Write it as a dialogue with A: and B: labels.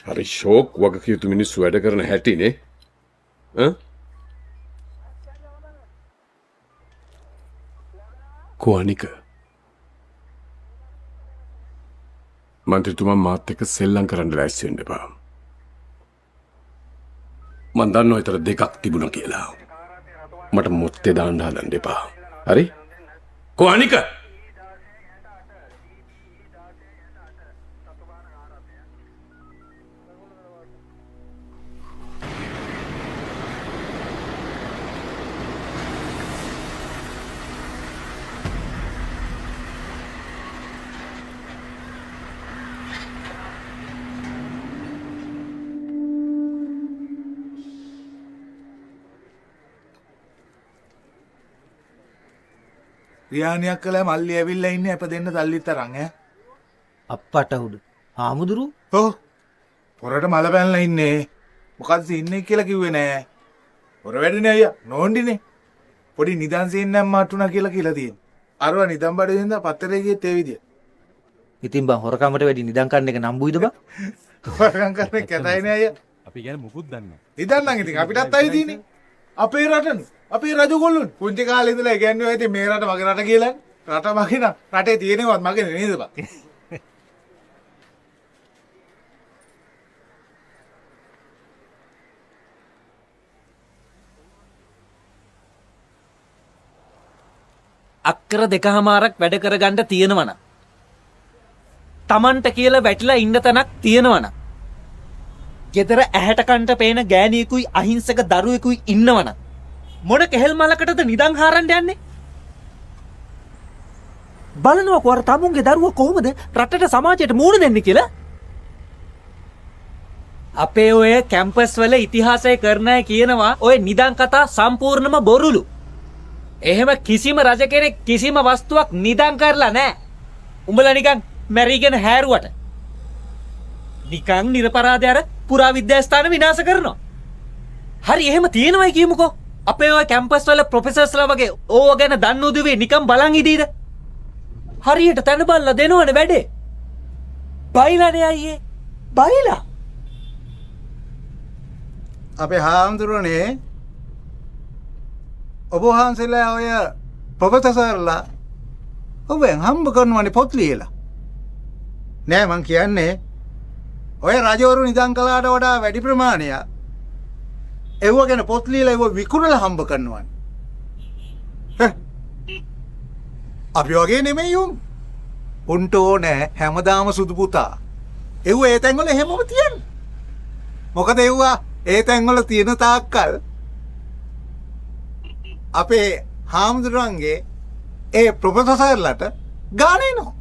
A: හරි ෂෝක් වගකීතු මිනිස්සු වැඩ කරන හැටිනේ. කොහොනික මන්ත්‍රීතුමා මාත් එක්ක සෙල්ලම් කරන්න ලෑස්ති වෙන්න එපා. මන් දන්නවා විතර දෙකක් තිබුණා කියලා. මට මුත්තේ දාන්න හදන්න එපා. හරි? කොහොනික
B: රියානියක් කළා මල්ලි ඇවිල්ලා ඉන්නේ අප දෙන්න තල්ලිත් තරන් ඈ
C: අප්පට උඩ හාමුදුරු
B: ඔව් පොරට මල පැනලා ඉන්නේ මොකද්ද ඉන්නේ කියලා කිව්වේ නෑ පොර වැඩනේ අයියා නෝන්ඩිනේ පොඩි නිදන් සීන්නක් මාටුණා කියලා තියෙනවා අරවා නිදන් බඩේ ඉඳන් පත්තරේ ගියත් ඒ විදිය
C: ඉතින් බං හොරකමට වැඩි නිදන් කරන්න එක නම්බුයිද බං
B: හොරකම් කරන්නේ කැතයිනේ අයියා
D: අපි ගැන මුකුත් දන්නේ
B: නිදන් නම් ඉතින් අපිටත් අයිතිනේ අපේ රටනේ අපේ රජගොල්ලොන් පුංචි කාලේ ඉඳලා ඉගන්නේ ඇයිද මේ රට මගේ රට කියලා රට මගේ න රටේ තියෙනවත් මගේ නේද බං
C: අක්කර දෙකමාරක් වැඩ කරගන්න තියෙනවනම් Tamanට කියලා වැටිලා ඉන්න තැනක් තියෙනවනම් ගෙදර ඇහැට කන්ට පේන ගෑණියෙකුයි අහිංසක දරුවෙකුයි ඉන්නවනම් මොන කෙහෙල් මලකටද නිදන් හාරන්න යන්නේ බලනවාකෝ අර තමුන්ගේ දරුවා කොහොමද රටට සමාජයට මූණ දෙන්නේ කියලා අපේ ඔය කැම්පස් වල ඉතිහාසය කරන අය කියනවා ඔය නිදන් කතා සම්පූර්ණම බොරුලු එහෙම කිසිම රජ කෙනෙක් කිසිම වස්තුවක් නිදන් කරලා නැහැ උඹලා නිකන් මැරිගෙන හැරුවට නිකන් නිර්පරාදේ අර පුරාවිද්‍යා ස්ථාන විනාශ කරනවා හරි එහෙම තියෙනවයි කියමුකෝ අපේ ඔය කැම්පස් වල ප්‍රොෆෙසර්ස්ලා වගේ ඕව ගැන දන්න උදවිය නිකන් බලන් ඉදීද හරියට තන බල්ලා දෙනවනේ වැඩේ බයිලානේ අයියේ බයිලා
B: අපේ හාමුදුරනේ ඔබ වහන්සේලා ඔය ප්‍රොෆෙසර්ලා ඔබෙන් හම්බ කරනවනේ පොත් ලියලා නෑ මං කියන්නේ ඔය රජවරු නිදන් කළාට වඩා වැඩි ප්‍රමාණයක් ඒව ගැන පොත් ලියලා ඒව විකුණලා හම්බ කරනවනේ අපි වගේ නෙමෙයි උන්ට ඕනේ හැමදාම සුදු පුතා ඒව ඒ තැන්වල එහෙමම තියන්නේ මොකද ඒව ඒ තැන්වල තියෙන තාක්කල් අපේ හාමුදුරන්ගේ ඒ ප්‍රොෆෙසර්ලට ගාන එනවා